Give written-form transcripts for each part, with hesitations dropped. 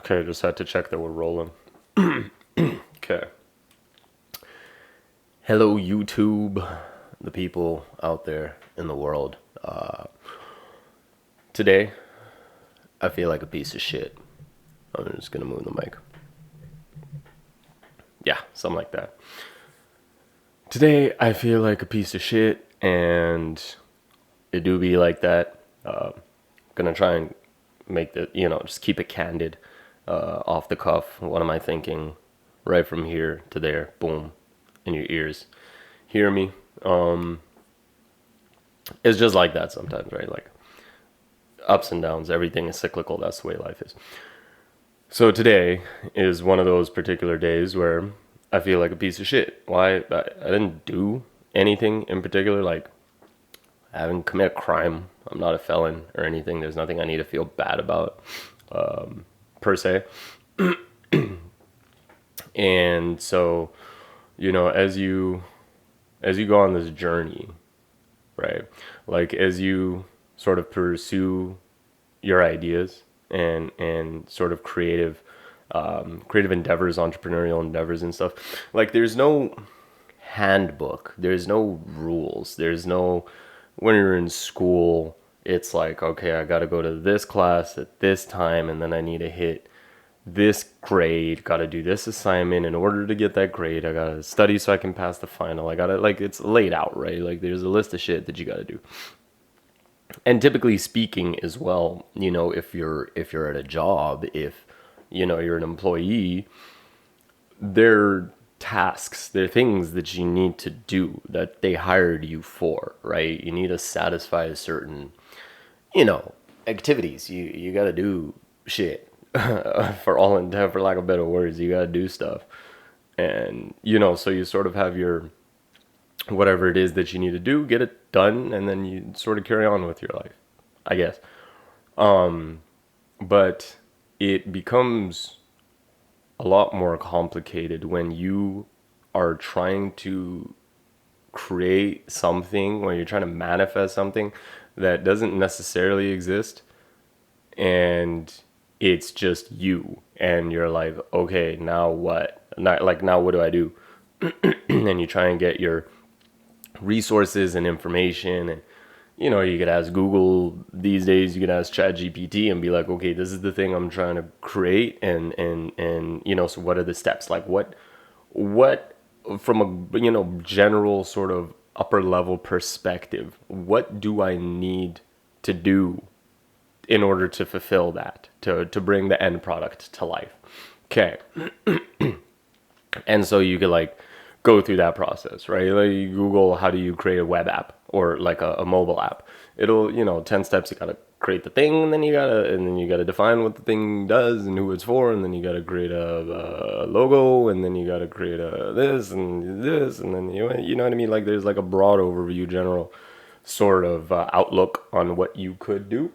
Okay, just had to check that we're rolling. Okay. Hello, YouTube, the people out there in the world. Today, I feel like a piece of shit. I'm just gonna move the mic. Yeah, something like that. Today, I feel like a piece of shit, and it do be like that. Gonna try and make the, just keep it candid, off the cuff. What am I thinking? Right from here to there, boom, in your ears. Hear me. It's just like that sometimes, right? Like ups and downs, everything is cyclical. That's the way life is. So today is one of those particular days where I feel like a piece of shit. Why? I didn't do anything in particular. Like, I haven't committed a crime. I'm not a felon or anything. There's nothing I need to feel bad about, per se. And so, as you go on this journey, right? Like, as you sort of pursue your ideas and sort of creative endeavors, entrepreneurial endeavors and stuff. Like, there's no handbook, there's no rules, there's no, when you're in school, it's like, okay, I got to go to this class at this time, and then I need to hit this grade, got to do this assignment. In order to get that grade, I got to study so I can pass the final. I got to, like, it's laid out, right? Like, there's a list of shit that you got to do. And typically speaking as well, if you're at a job, if you're an employee, there are tasks, there are things that you need to do that they hired you for, right? You need to satisfy a certain, activities. You got to do shit. For all intent, for lack of better words, you got to do stuff. And so you sort of have your whatever it is that you need to do, get it done, and then you sort of carry on with your life, I guess. But it becomes a lot more complicated when you are trying to create something, when you're trying to manifest something that doesn't necessarily exist, and it's just you, and you're like, okay, now what? Not like, now what do I do? And you try and get your resources and information, and you could ask Google these days, you could ask ChatGPT and be like, okay, this is the thing I'm trying to create, and so what are the steps? Like, what from a general sort of upper level perspective, what do I need to do in order to fulfill that, to bring the end product to life? Okay. And so you could, like, go through that process, right? Like, you Google, how do you create a web app or like a mobile app? It'll, 10 steps. You gotta create the thing, and then you gotta define what the thing does and who it's for, and then you gotta create a logo, and then you gotta create a this, and then you know what I mean? Like, there's like a broad overview, general sort of outlook on what you could do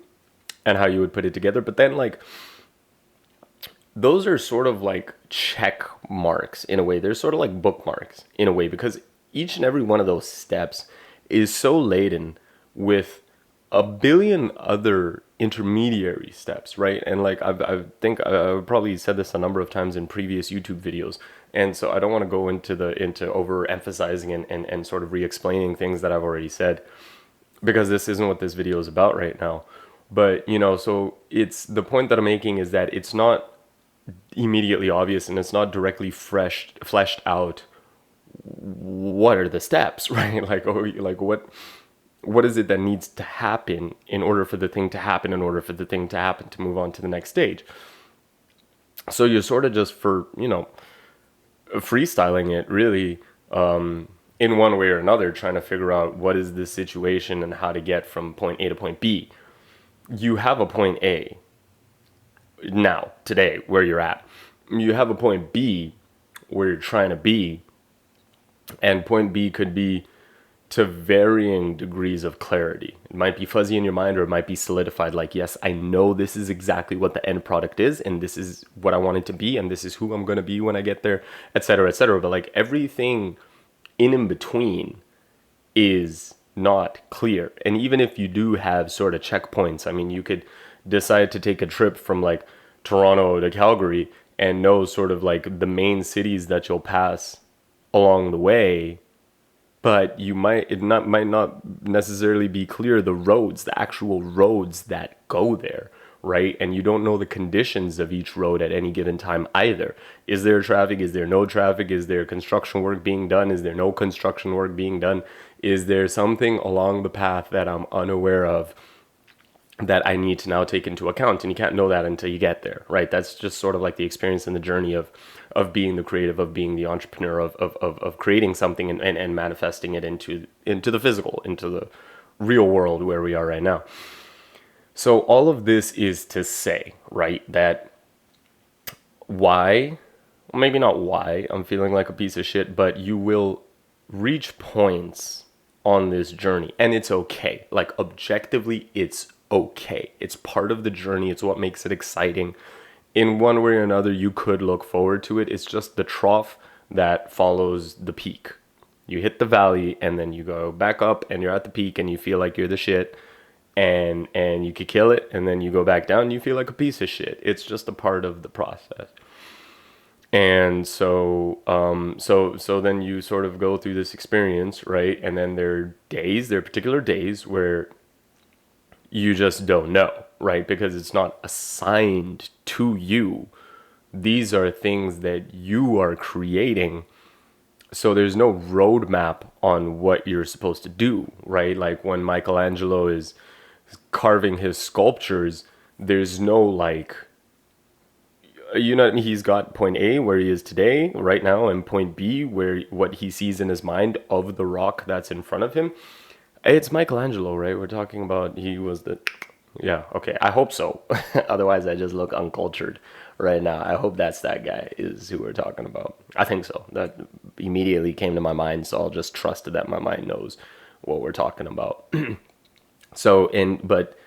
and how you would put it together. But then, like, those are sort of like check marks in a way. They're sort of like bookmarks in a way, because each and every one of those steps is so laden with a billion other intermediary steps, right? And like, I think I've probably said this a number of times in previous YouTube videos, and so I don't want to go into over emphasizing and sort of re-explaining things that I've already said, because this isn't what this video is about right now. But so it's, the point that I'm making is that it's not immediately obvious, and it's not directly fleshed out what are the steps, right? Like, oh, like, what is it that needs to happen in order for the thing to happen, in order for the thing to happen to move on to the next stage. So you're sort of just, for freestyling it, really, in one way or another, trying to figure out what is the situation and how to get from point A to point B. You have a point A now, today, where you're at. You have a point B where you're trying to be, and point B could be to varying degrees of clarity. It might be fuzzy in your mind, or it might be solidified, like, yes, I know this is exactly what the end product is, and this is what I want it to be, and this is who I'm going to be when I get there, etc., etc. But like, everything in between is not clear. And even if you do have sort of checkpoints, I mean, you could decide to take a trip from like Toronto to Calgary and know sort of like the main cities that you'll pass along the way, but might not necessarily be clear the roads, the actual roads that go there, right? And you don't know the conditions of each road at any given time either. Is there traffic? Is there no traffic? Is there construction work being done? Is there no construction work being done? Is there something along the path that I'm unaware of that I need to now take into account? And you can't know that until you get there, right? That's just sort of like the experience and the journey of being the creative, of being the entrepreneur, of creating something and manifesting it into the physical, into the real world where we are right now. So all of this is to say, right, that why, well, maybe not why I'm feeling like a piece of shit, but you will reach points on this journey and it's okay. Like objectively, it's okay. It's part of the journey. It's what makes it exciting. In one way or another, you could look forward to it. It's just the trough that follows the peak. You hit the valley and then you go back up and you're at the peak and you feel like you're the shit and you could kill it, and then you go back down and you feel like a piece of shit. It's just a part of the process. And so then you sort of go through this experience, right? And then there are particular days where you just don't know, right? Because it's not assigned to you. These are things that you are creating. So there's no roadmap on what you're supposed to do, right? Like when Michelangelo is carving his sculptures, there's no like, he's got point A where he is today, right now, and point B where what he sees in his mind of the rock that's in front of him. It's Michelangelo, right? We're talking about yeah, okay, I hope so. Otherwise, I just look uncultured right now. I hope that's that guy is who we're talking about. I think so. That immediately came to my mind, so I'll just trust that my mind knows what we're talking about. But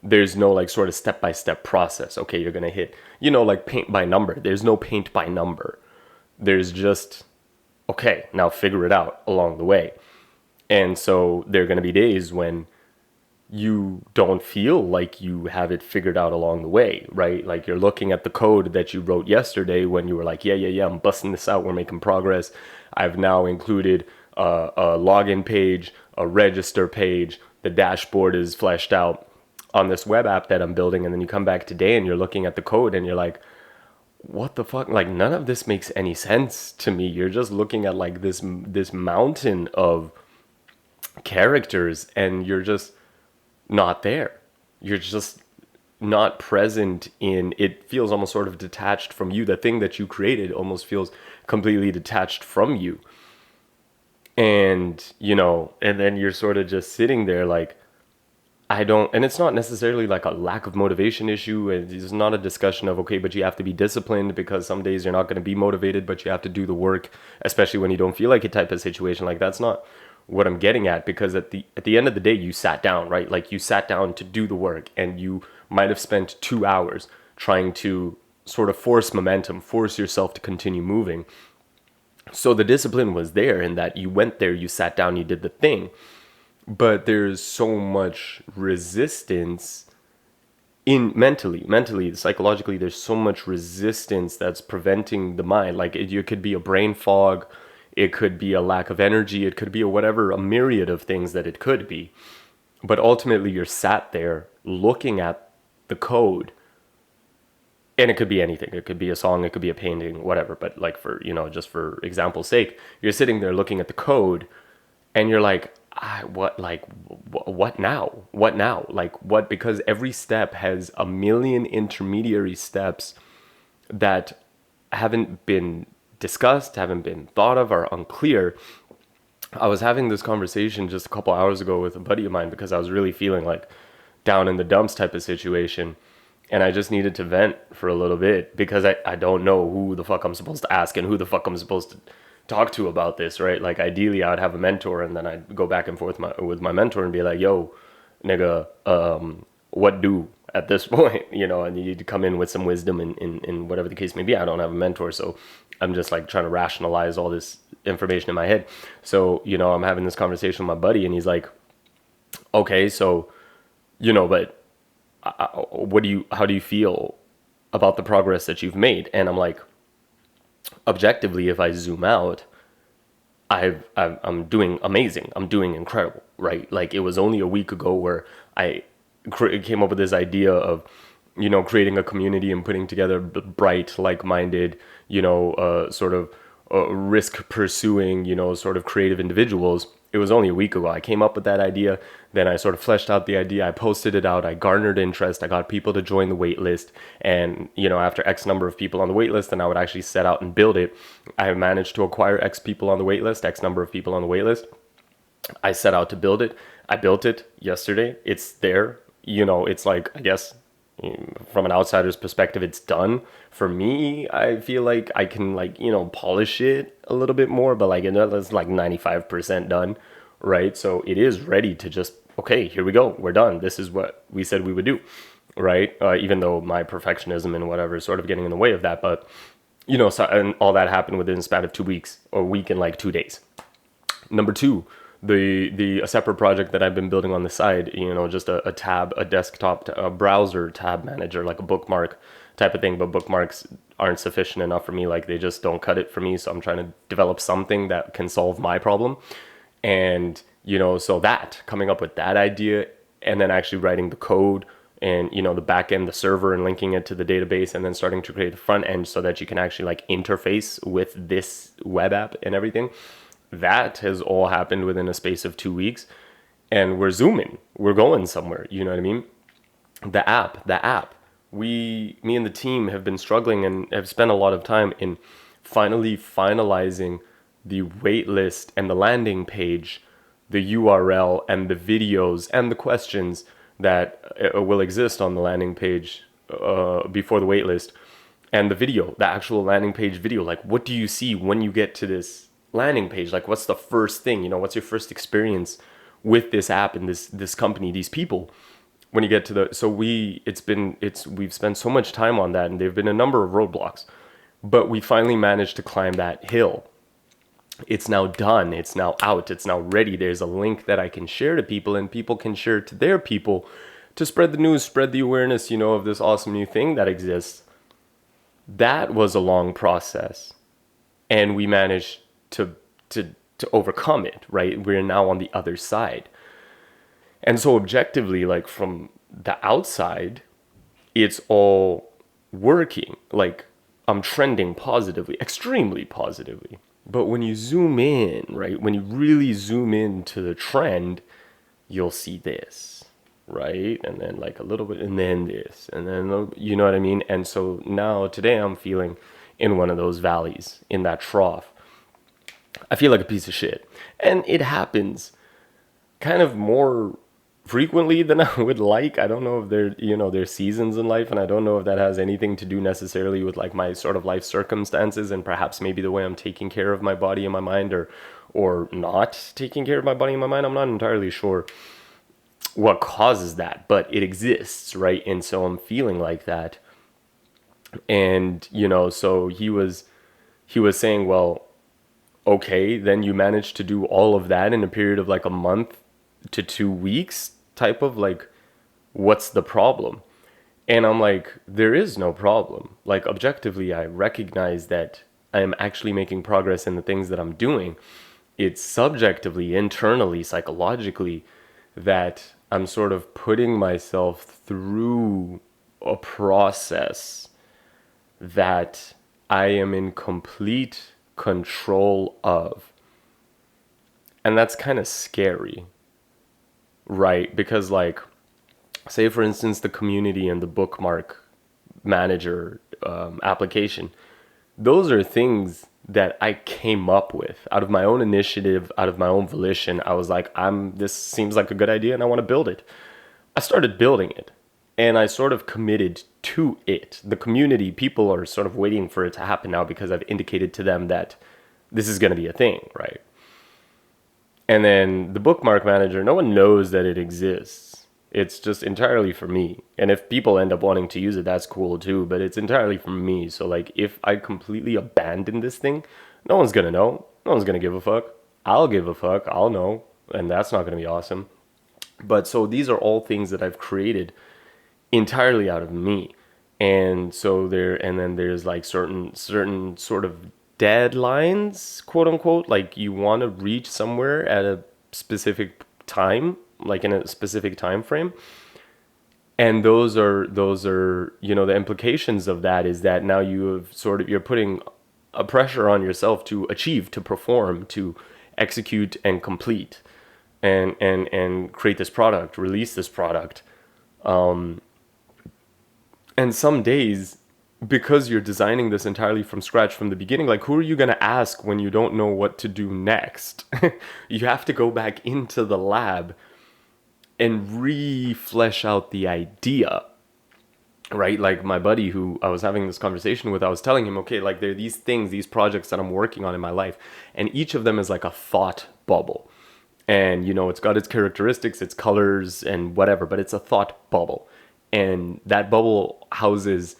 there's no like sort of step-by-step process. Okay, you're gonna hit, like paint by number. There's no paint by number. There's just, okay, now figure it out along the way. And so there are gonna be days when you don't feel like you have it figured out along the way, right? Like you're looking at the code that you wrote yesterday when you were like, yeah, I'm busting this out, we're making progress. I've now included a login page, a register page, the dashboard is fleshed out on this web app that I'm building. And then you come back today and you're looking at the code and you're like, what the fuck? Like none of this makes any sense to me. You're just looking at like this mountain of characters and you're just not there. You're just not present in it. Feels almost sort of detached from you. The thing that you created almost feels completely detached from you. And, and then you're sort of just sitting there like, and it's not necessarily like a lack of motivation issue. It's not a discussion of, okay, but you have to be disciplined because some days you're not going to be motivated, but you have to do the work, especially when you don't feel like it type of situation. Like that's not what I'm getting at, because at the end of the day, you sat down, right? Like you sat down to do the work and you might have spent 2 hours trying to sort of force momentum, force yourself to continue moving. So the discipline was there in that you went there, you sat down, you did the thing. But there's so much resistance mentally, psychologically, there's so much resistance that's preventing the mind. Like it could be a brain fog, it could be a lack of energy, it could be a myriad of things that it could be. But ultimately you're sat there looking at the code, and it could be anything. It could be a song, it could be a painting, whatever. But like just for example's sake, you're sitting there looking at the code and you're like, what now? What now? Like what? Because every step has a million intermediary steps that haven't been discussed, haven't been thought of, are unclear. I was having this conversation just a couple hours ago with a buddy of mine because I was really feeling like down in the dumps type of situation. And I just needed to vent for a little bit because I don't know who the fuck I'm supposed to ask and who the fuck I'm supposed to talk to about this, right? Like ideally I would have a mentor and then I'd go back and forth with my mentor and be like, yo, nigga, what do at this point, and you need to come in with some wisdom in whatever the case may be. I don't have a mentor, so I'm just like trying to rationalize all this information in my head. So, I'm having this conversation with my buddy and he's like, okay, so, but how do you feel about the progress that you've made. And I'm like, objectively, if I zoom out, I'm doing amazing. I'm doing incredible, right? Like it was only a week ago where I came up with this idea of, creating a community and putting together bright, like-minded, sort of risk pursuing, sort of creative individuals. It was only a week ago. I came up with that idea. Then I sort of fleshed out the idea. I posted it out. I garnered interest. I got people to join the wait list. And, after X number of people on the wait list, then I would actually set out and build it. I managed to acquire X people on the wait list, X number of people on the wait list. I set out to build it. I built it yesterday. It's there. It's like, I guess, from an outsider's perspective, it's done. For me, I feel like I can polish it a little bit more, but it's like 95% done, right? So it is ready to just, okay, here we go. We're done. This is what we said we would do, right? Even though my perfectionism and whatever is sort of getting in the way of that, but so, and all that happened within a span of 2 weeks, or a week and like 2 days. Number two, a separate project that I've been building on the side, just a tab, a desktop, a browser tab manager, like a bookmark type of thing. But bookmarks aren't sufficient enough for me. Like they just don't cut it for me. So I'm trying to develop something that can solve my problem. And, so that coming up with that idea and then actually writing the code and, the back end, the server, and linking it to the database, and then starting to create the front end so that you can actually like interface with this web app and everything. That has all happened within a space of 2 weeks, and we're zooming. We're going somewhere. You know what I mean? The app. Me and the team have been struggling and have spent a lot of time in finally finalizing the wait list and the landing page, the URL and the videos and the questions that will exist on the landing page before the wait list, and the video, the actual landing page video. Like, what do you see when you get to this landing page? Like, what's the first thing? What's your first experience with this app and this company, these people? When you get to we've spent so much time on that, and there've been a number of roadblocks, but we finally managed to climb that hill. It's now done. It's now out. It's now ready. There's a link that I can share to people, and people can share to their people to spread the news, spread the awareness, of this awesome new thing that exists. That was a long process, and we managed to overcome it, right? We're now on the other side. And so objectively, like from the outside, it's all working. Like I'm trending positively, extremely positively. But when you zoom in, right, when you really zoom into the trend, you'll see this, right? And then like a little bit, and then this, and then, you know what I mean? And so now today I'm feeling in one of those valleys, in that trough. I feel like a piece of shit. And it happens kind of more frequently than I would like. I don't know if there's seasons in life, and I don't know if that has anything to do necessarily with like my sort of life circumstances, and perhaps maybe the way I'm taking care of my body and my mind, or not taking care of my body and my mind. I'm not entirely sure what causes that, but it exists, right? And so I'm feeling like that. And so he was saying, well, okay, then you managed to do all of that in a period of like a month to 2 weeks, type of like, what's the problem? And I'm like, there is no problem. Like objectively, I recognize that I am actually making progress in the things that I'm doing. It's subjectively, internally, psychologically, that I'm sort of putting myself through a process that I am in complete control of. And that's kind of scary, right? Because like, say for instance, the community and the bookmark manager application, those are things that I came up with out of my own initiative, out of my own volition. I was like, this seems like a good idea and I want to build it. I started building it, and I sort of committed to it. The community, people are sort of waiting for it to happen now because I've indicated to them that this is going to be a thing, right? And then the bookmark manager, no one knows that it exists. It's just entirely for me. And if people end up wanting to use it, that's cool too, but it's entirely for me. So like if I completely abandon this thing, no one's going to know. No one's going to give a fuck. I'll give a fuck. I'll know. And that's not going to be awesome. But so these are all things that I've created entirely out of me. And so and then there's like certain sort of deadlines, quote unquote, like you want to reach somewhere at a specific time, like in a specific time frame. And those are the implications of that is that now you have sort of, you're putting a pressure on yourself to achieve, to perform, to execute and complete, and create this product, release this product. And some days, because you're designing this entirely from scratch from the beginning, like who are you going to ask when you don't know what to do next? You have to go back into the lab and re-flesh out the idea, right? Like my buddy who I was having this conversation with, I was telling him, okay, like there are these things, these projects that I'm working on in my life, and each of them is like a thought bubble. And it's got its characteristics, its colors and whatever, but it's a thought bubble. And that bubble houses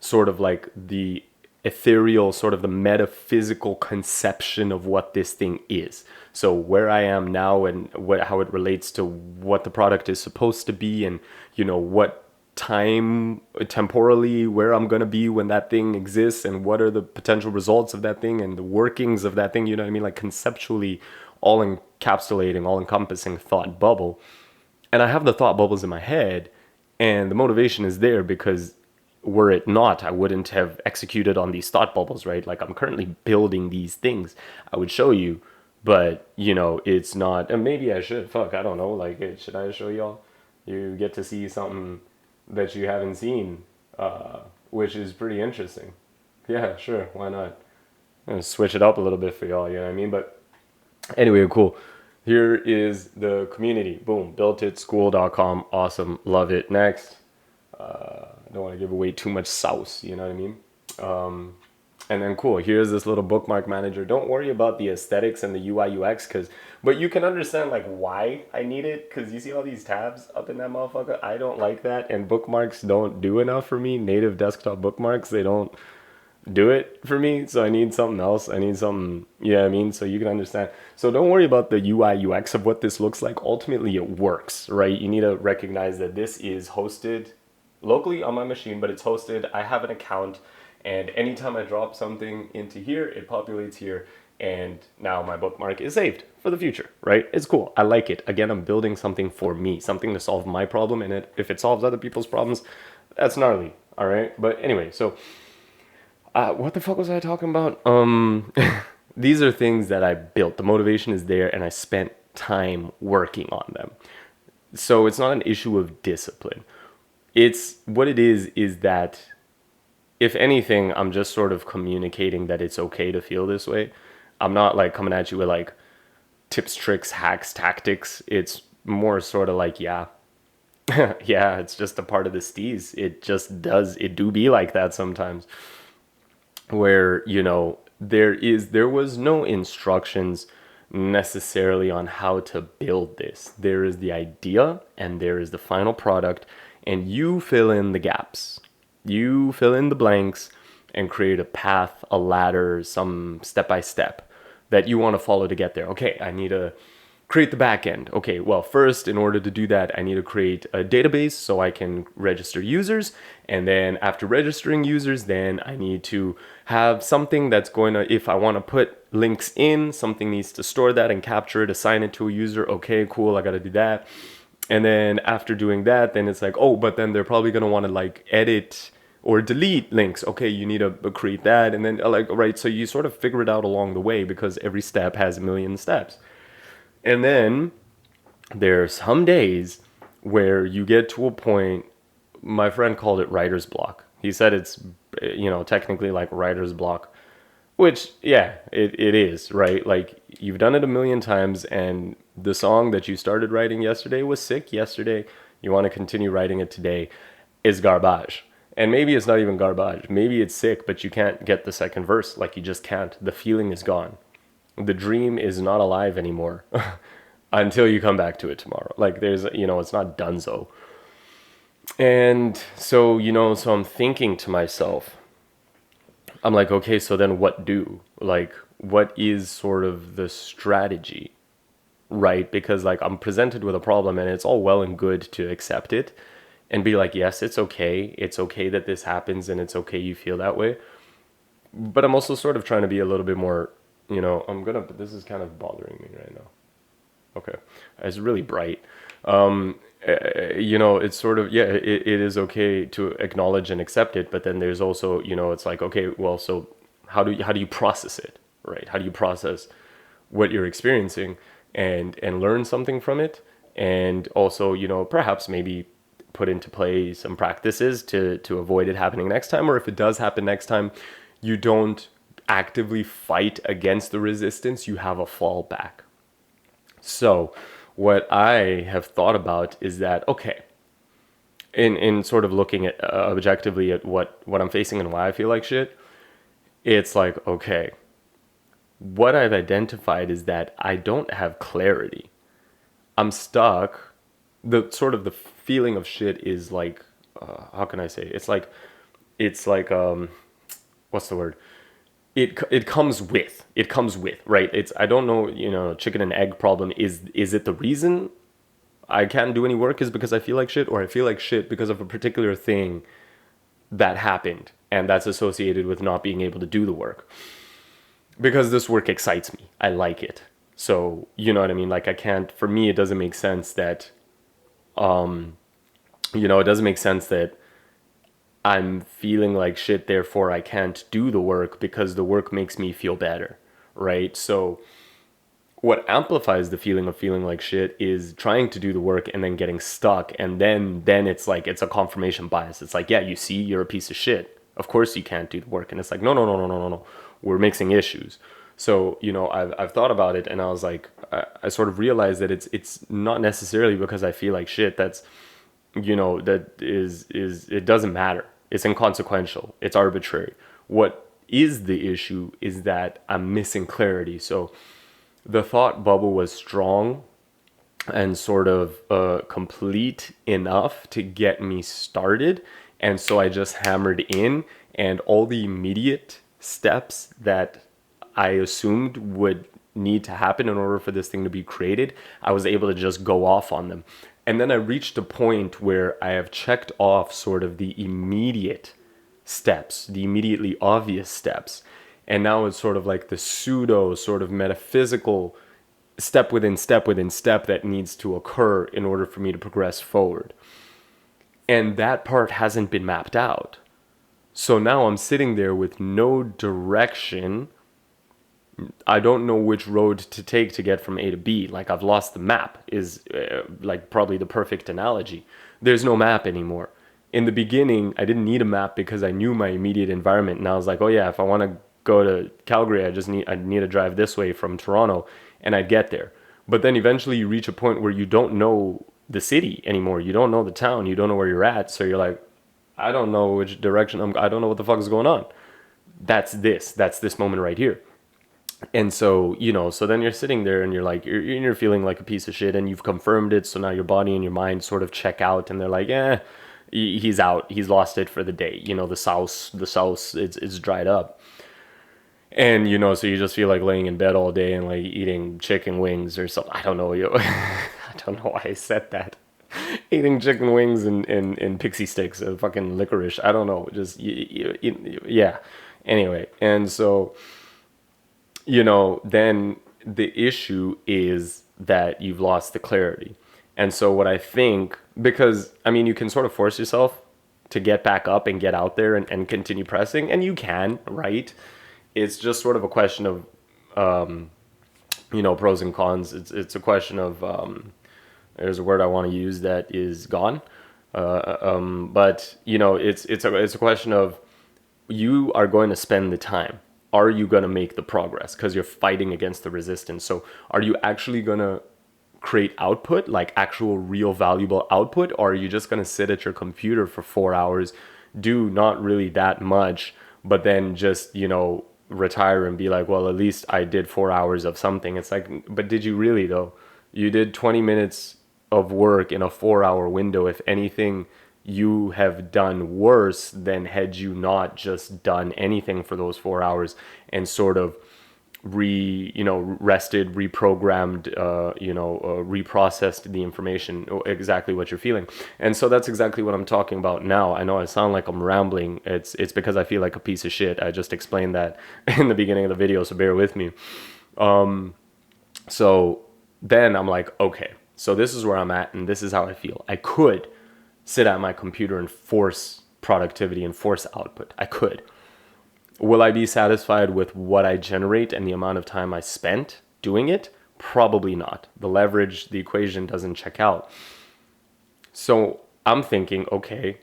sort of like the ethereal, sort of the metaphysical conception of what this thing is. So where I am now and how it relates to what the product is supposed to be, and what time temporally where I'm going to be when that thing exists, and what are the potential results of that thing and the workings of that thing, you know what I mean? Like conceptually all encapsulating, all encompassing thought bubble. And I have the thought bubbles in my head, and the motivation is there because were it not, I wouldn't have executed on these thought bubbles, right? Like I'm currently building these things. I would show you, but it's not, and maybe I should, fuck, I don't know, like should I show y'all? You get to see something that you haven't seen, which is pretty interesting. Yeah, sure, why not? I'm gonna switch it up a little bit for y'all, you know what I mean? But anyway, cool. Here is the community. Boom, builtitschool.com. Awesome, love it. Next. I don't want to give away too much sauce, you know what I mean? And then cool, here's this little bookmark manager. Don't worry about the aesthetics and the UI UX, but you can understand like why I need it, because you see all these tabs up in that motherfucker. I don't like that, and bookmarks don't do enough for me. Native desktop bookmarks, they don't do it for me. So I need something else. I need something, you know what I mean? So you can understand. So don't worry about the UI UX of what this looks like. Ultimately, it works, right? You need to recognize that this is hosted locally on my machine, but it's hosted. I have an account, and anytime I drop something into here, it populates here, and now my bookmark is saved for the future, right? It's cool. I like it. Again, I'm building something for me, something to solve my problem, and if it solves other people's problems, that's gnarly, all right? But anyway, so what the fuck was I talking about? These are things that I built. The motivation is there, and I spent time working on them. So it's not an issue of discipline. It's what it is that if anything, I'm just sort of communicating that it's okay to feel this way. I'm not like coming at you with like tips, tricks, hacks, tactics. It's more sort of like, yeah, yeah, it's just a part of the steez. It just does, it do be like that sometimes, where there was no instructions necessarily on how to build this. There is the idea and there is the final product, and you fill in the gaps, you fill in the blanks, and create a path, a ladder, some step by step that you want to follow to get there. Okay, I need to create the back end. Okay, well, first, in order to do that, I need to create a database so I can register users. And then after registering users, then I need to have something that's going to, if I want to put links in, something needs to store that and capture it, assign it to a user. Okay, cool, I got to do that. And then after doing that, then it's like, oh, but then they're probably going to want to like edit or delete links. Okay, you need to create that. And then like, right, so you sort of figure it out along the way because every step has a million steps. And then there's some days where you get to a point, my friend called it writer's block. He said it's, technically like writer's block, which, yeah, it is, right? Like you've done it a million times, and the song that you started writing yesterday was sick yesterday. You want to continue writing it today is garbage. And maybe it's not even garbage. Maybe it's sick, but you can't get the second verse. Like you just can't. The feeling is gone. The dream is not alive anymore until you come back to it tomorrow. Like there's, it's not donezo. And so, so I'm thinking to myself, I'm like, okay, so then what do? Like, what is sort of the strategy, right? Because like I'm presented with a problem, and it's all well and good to accept it. and be like, yes, it's okay. It's okay that this happens and it's okay you feel that way. But I'm also sort of trying to be a little bit more, but this is kind of bothering me right now. Okay. It's really bright. It's sort of, yeah, it is okay to acknowledge and accept it, but then there's also, it's like, okay, well, so how do you process it, right? How do you process what you're experiencing and learn something from it? And also, perhaps maybe put into play some practices to avoid it happening next time, or if it does happen next time, you don't actively fight against the resistance, you have a fallback. So, what I have thought about is that, okay, in sort of looking at objectively at what I'm facing and why I feel like shit, it's like, okay, what I've identified is that I don't have clarity. I'm stuck. The sort of the feeling of shit is like, how can I say? It's like what's the word? It comes with, right? It's, I don't know, chicken and egg problem. Is it the reason I can't do any work is because I feel like shit, or I feel like shit because of a particular thing that happened and that's associated with not being able to do the work? Because this work excites me. I like it. So, you know what I mean? Like, I can't, for me, it doesn't make sense that, it doesn't make sense that I'm feeling like shit, therefore I can't do the work because the work makes me feel better, right? So, what amplifies the feeling of feeling like shit is trying to do the work and then getting stuck, and then it's like it's a confirmation bias. It's like, yeah, you see, you're a piece of shit, of course you can't do the work. And it's like, no, no, no, no, no, no, no, we're mixing issues. So, I've thought about it, and I was like, I sort of realized that it's not necessarily because I feel like shit. That's, that is it doesn't matter. It's inconsequential, it's arbitrary. What is the issue is that I'm missing clarity. So the thought bubble was strong and sort of complete enough to get me started. And so I just hammered in, and all the immediate steps that I assumed would need to happen in order for this thing to be created, I was able to just go off on them. And then I reached a point where I have checked off sort of the immediate steps, the immediately obvious steps. And now it's sort of like the pseudo sort of metaphysical step within step within step that needs to occur in order for me to progress forward. And that part hasn't been mapped out. So now I'm sitting there with no direction. I don't know which road to take to get from A to B. Like, I've lost the map, is like probably the perfect analogy. There's no map anymore. In the beginning, I didn't need a map because I knew my immediate environment, and I was like, oh yeah, if I want to go to Calgary, I need to drive this way from Toronto, and I'd get there. But then eventually you reach a point where you don't know the city anymore. You don't know the town. You don't know where you're at. So you're like, I don't know which direction I don't know what the fuck is going on. That's this moment right here. And so, so then you're sitting there and you're like, you're feeling like a piece of shit, and you've confirmed it. So now your body and your mind sort of check out, and they're like, he's out. He's lost it for the day. The sauce, it's dried up. And, so you just feel like laying in bed all day and like eating chicken wings or something. I don't know. I don't know why I said that. Eating chicken wings and pixie sticks, fucking licorice. I don't know. Just, yeah. Anyway. And so, then the issue is that you've lost the clarity. And so what I think, because, I mean, you can sort of force yourself to get back up and get out there and continue pressing, and you can, right? It's just sort of a question of, pros and cons. It's a question of, there's a word I want to use that is gone. But, it's a question of, you are going to spend the time. Are you going to make the progress? Because you're fighting against the resistance. So are you actually going to create output, like actual real valuable output? Or are you just going to sit at your computer for 4 hours, do not really that much, but then just, retire and be like, well, at least I did 4 hours of something. It's like, but did you really though? You did 20 minutes of work in a 4 hour window. If anything, you have done worse than had you not just done anything for those 4 hours and sort of rested, reprogrammed, reprocessed the information, exactly what you're feeling. And so that's exactly what I'm talking about now. I know I sound like I'm rambling. It's because I feel like a piece of shit. I just explained that in the beginning of the video, so bear with me. So then I'm like, okay, so this is where I'm at and this is how I feel. I could sit at my computer and force productivity and force output. I could. Will I be satisfied with what I generate and the amount of time I spent doing it? Probably not. The leverage, the equation doesn't check out. So I'm thinking, okay,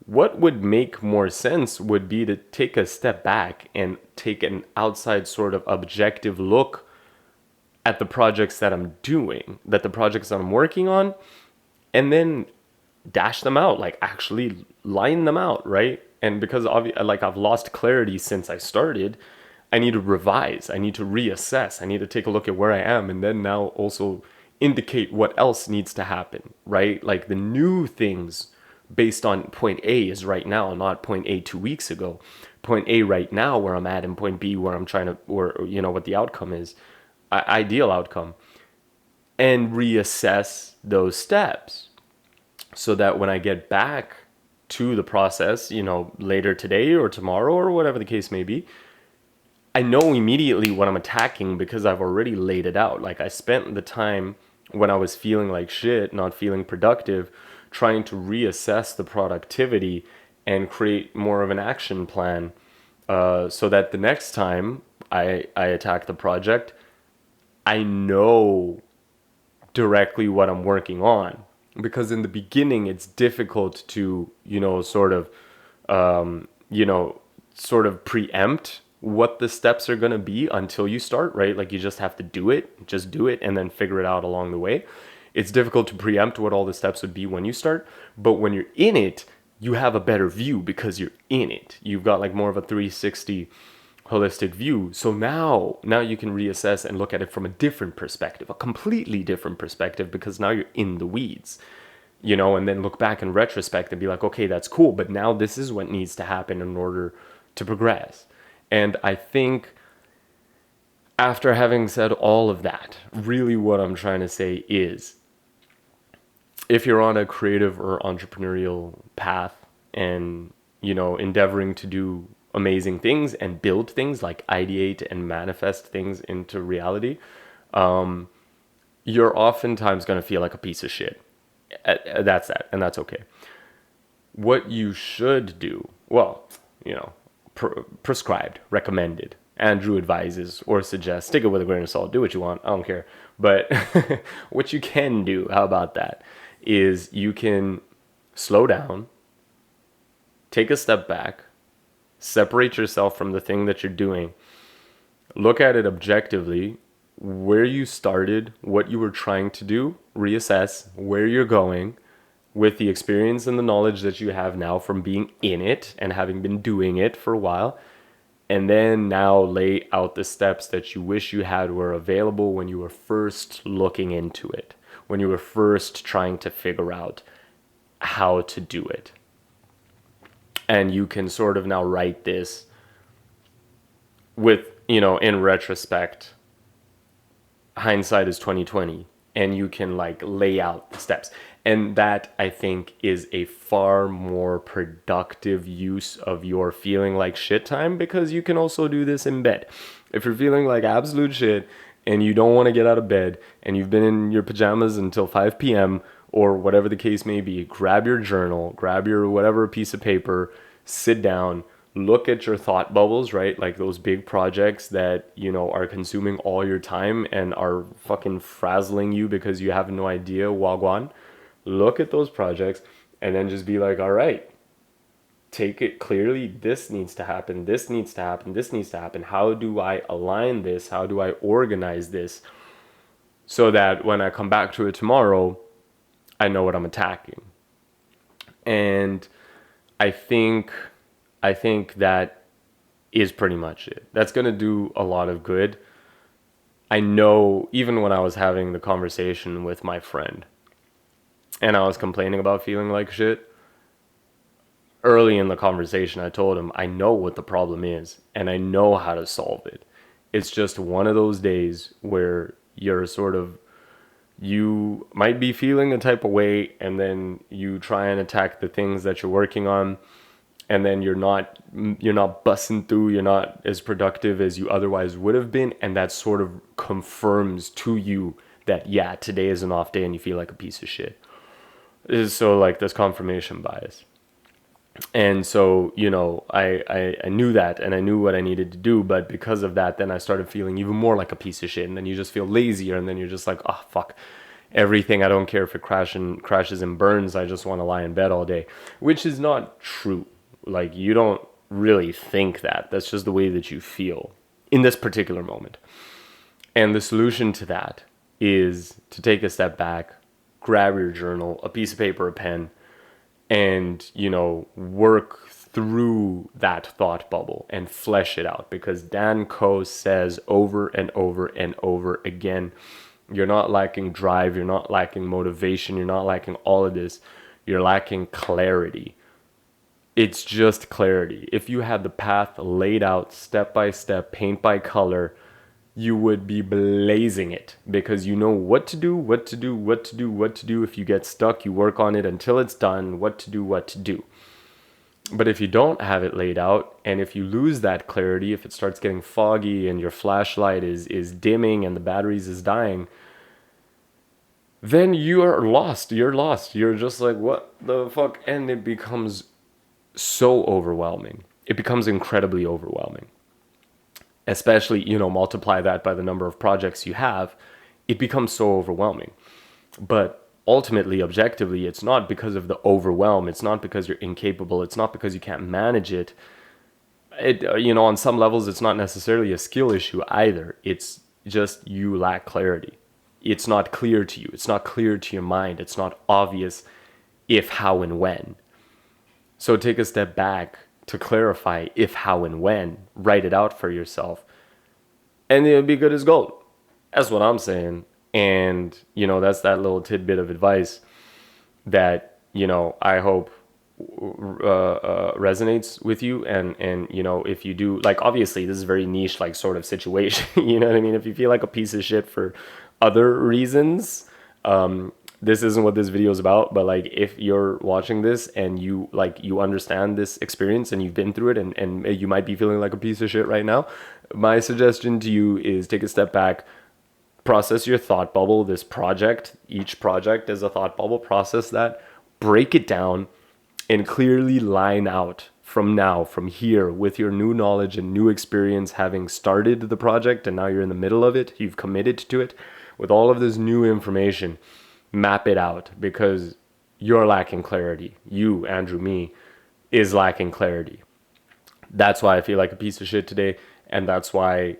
what would make more sense would be to take a step back and take an outside sort of objective look at the projects that I'm doing, that the projects that I'm working on, and then dash them out, like actually line them out, right? And because I've lost clarity since I started, I need to revise, I need to reassess, I need to take a look at where I am, and then now also indicate what else needs to happen, right? Like the new things based on point A is right now, not point A 2 weeks ago. Point A right now where I'm at, and point B where I'm trying to, or what the outcome is, ideal outcome, and reassess those steps so that when I get back to the process, later today or tomorrow or whatever the case may be, I know immediately what I'm attacking because I've already laid it out. Like I spent the time when I was feeling like shit, not feeling productive, trying to reassess the productivity and create more of an action plan, so that the next time I attack the project, I know directly what I'm working on. Because in the beginning, it's difficult to, sort of preempt what the steps are going to be until you start, right? Like you just have to just do it and then figure it out along the way. It's difficult to preempt what all the steps would be when you start, but when you're in it, you have a better view because you're in it. You've got like more of a 360 holistic view. So now you can reassess and look at it from a different perspective, a completely different perspective, because now you're in the weeds, and then look back in retrospect and be like, okay, that's cool, but now this is what needs to happen in order to progress. And I think after having said all of that, really what I'm trying to say is, if you're on a creative or entrepreneurial path and, endeavoring to do amazing things and build things, like ideate and manifest things into reality, you're oftentimes going to feel like a piece of shit. That's that, and that's okay. What you should do, well, prescribed, recommended, Andrew advises or suggests, take it with a grain of salt, do what you want, I don't care. But what you can do, how about that, is you can slow down, take a step back, separate yourself from the thing that you're doing, look at it objectively, where you started, what you were trying to do, reassess where you're going with the experience and the knowledge that you have now from being in it and having been doing it for a while, and then now lay out the steps that you wish you had were available when you were first looking into it, when you were first trying to figure out how to do it. And you can sort of now write this with, in retrospect, hindsight is 2020, and you can like lay out the steps. And that, I think, is a far more productive use of your feeling like shit time, because you can also do this in bed. If you're feeling like absolute shit and you don't want to get out of bed and you've been in your pajamas until 5 p.m. or whatever the case may be, grab your journal, grab your whatever piece of paper, sit down, look at your thought bubbles, right? Like those big projects that, are consuming all your time and are fucking frazzling you because you have no idea, wagwan. Look at those projects and then just be like, all right, take it clearly. This needs to happen. This needs to happen. This needs to happen. How do I align this? How do I organize this so that when I come back to it tomorrow, I know what I'm attacking? And I think that is pretty much it. That's going to do a lot of good. I know even when I was having the conversation with my friend and I was complaining about feeling like shit, early in the conversation, I told him, I know what the problem is and I know how to solve it. It's just one of those days where you're sort of, you might be feeling a type of way, and then you try and attack the things that you're working on, and then you're not busting through, you're not as productive as you otherwise would have been, and that sort of confirms to you that, yeah, today is an off day and you feel like a piece of shit. So like this confirmation bias. And so, I knew that, and I knew what I needed to do, but because of that, then I started feeling even more like a piece of shit, and then you just feel lazier, and then you're just like, oh fuck, everything, I don't care if it crashes and burns, I just want to lie in bed all day, which is not true. Like, you don't really think that. That's just the way that you feel in this particular moment. And the solution to that is to take a step back, grab your journal, a piece of paper, a pen, and work through that thought bubble and flesh it out, because Dan Coe says over and over and over again, you're not lacking drive, you're not lacking motivation, you're not lacking all of this, you're lacking clarity. It's just clarity. If you had the path laid out step by step, paint by color, you would be blazing it, because you know what to do, what to do, what to do, what to do. If you get stuck, you work on it until it's done, what to do, what to do. But if you don't have it laid out, and if you lose that clarity, if it starts getting foggy and your flashlight is dimming and the batteries is dying, then you are lost. You're lost. You're just like, what the fuck? And it becomes so overwhelming. It becomes incredibly overwhelming. Especially, multiply that by the number of projects you have, it becomes so overwhelming. But ultimately, objectively, it's not because of the overwhelm. It's not because you're incapable. It's not because you can't manage it. On some levels, it's not necessarily a skill issue either. It's just you lack clarity. It's not clear to you. It's not clear to your mind. It's not obvious if, how, and when. So take a step back to clarify if, how, and when. Write it out for yourself, and it'll be good as gold. That's what I'm saying. And, that's that little tidbit of advice that, I hope resonates with you. And, if you do, like, obviously this is very niche, like, sort of situation, you know what I mean? If you feel like a piece of shit for other reasons, this isn't what this video is about. But like, if you're watching this and you understand this experience and you've been through it, and you might be feeling like a piece of shit right now, my suggestion to you is take a step back, process your thought bubble. This project, each project is a thought bubble. Process that, break it down, and clearly line out from here, with your new knowledge and new experience, having started the project and now you're in the middle of it, you've committed to it. With all of this new information, map it out, because you're lacking clarity. You, Andrew, me, is lacking clarity. That's why I feel like a piece of shit today. And that's why,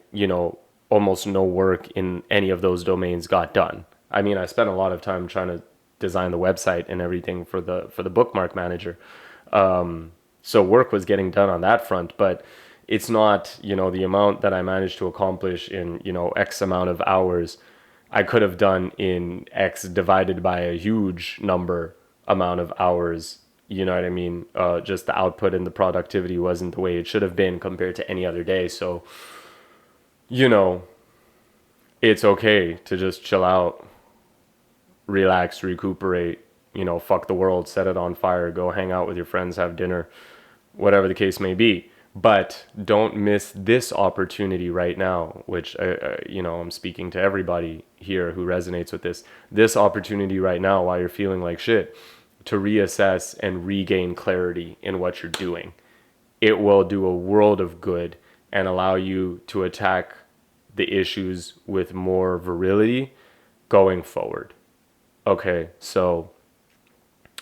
almost no work in any of those domains got done. I mean, I spent a lot of time trying to design the website and everything for the bookmark manager. So work was getting done on that front, but it's not, the amount that I managed to accomplish in, X amount of hours, I could have done in X divided by a huge number amount of hours. You know what I mean? Just the output and the productivity wasn't the way it should have been compared to any other day. So, it's okay to just chill out, relax, recuperate, fuck the world, set it on fire, go hang out with your friends, have dinner, whatever the case may be. But don't miss this opportunity right now, which, I'm speaking to everybody here who resonates with this opportunity right now while you're feeling like shit, to reassess and regain clarity in what you're doing. It will do a world of good and allow you to attack the issues with more virility going forward. Okay, so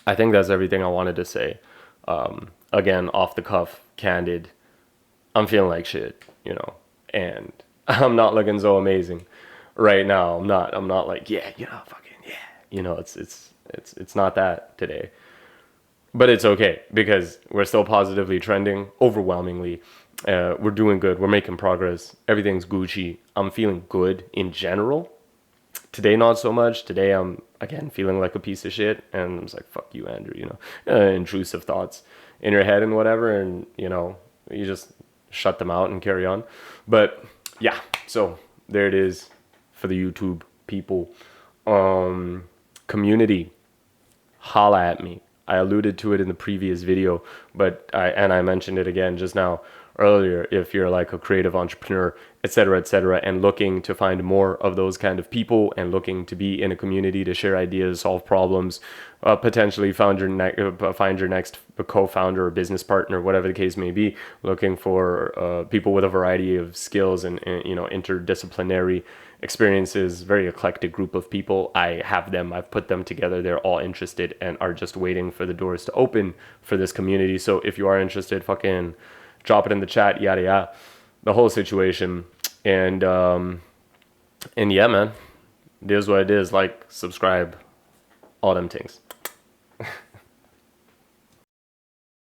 I think that's everything I wanted to say. Again, off the cuff, candid. I'm feeling like shit, and I'm not looking so amazing right now. I'm not like, yeah, fucking yeah. It's not that today. But it's okay, because we're still positively trending overwhelmingly. We're doing good. We're making progress. Everything's Gucci. I'm feeling good in general. Today, not so much. Today, I'm, again, feeling like a piece of shit. And I'm just like, fuck you, Andrew, intrusive thoughts in your head and whatever. And, you just shut them out and carry on. But yeah, so there it is for the YouTube people. Community, holla at me. I alluded to it in the previous video, but I mentioned it again just now earlier. If you're like a creative entrepreneur, etc., and looking to find more of those kind of people and looking to be in a community to share ideas, solve problems, potentially find your next co-founder or business partner, whatever the case may be. Looking for people with a variety of skills and interdisciplinary experiences, very eclectic group of people. I've put them together. They're all interested and are just waiting for the doors to open for this community. So if you are interested, fucking drop it in the chat, yada yada, the whole situation. And yeah, man, it is what it is. Like, subscribe, all them things.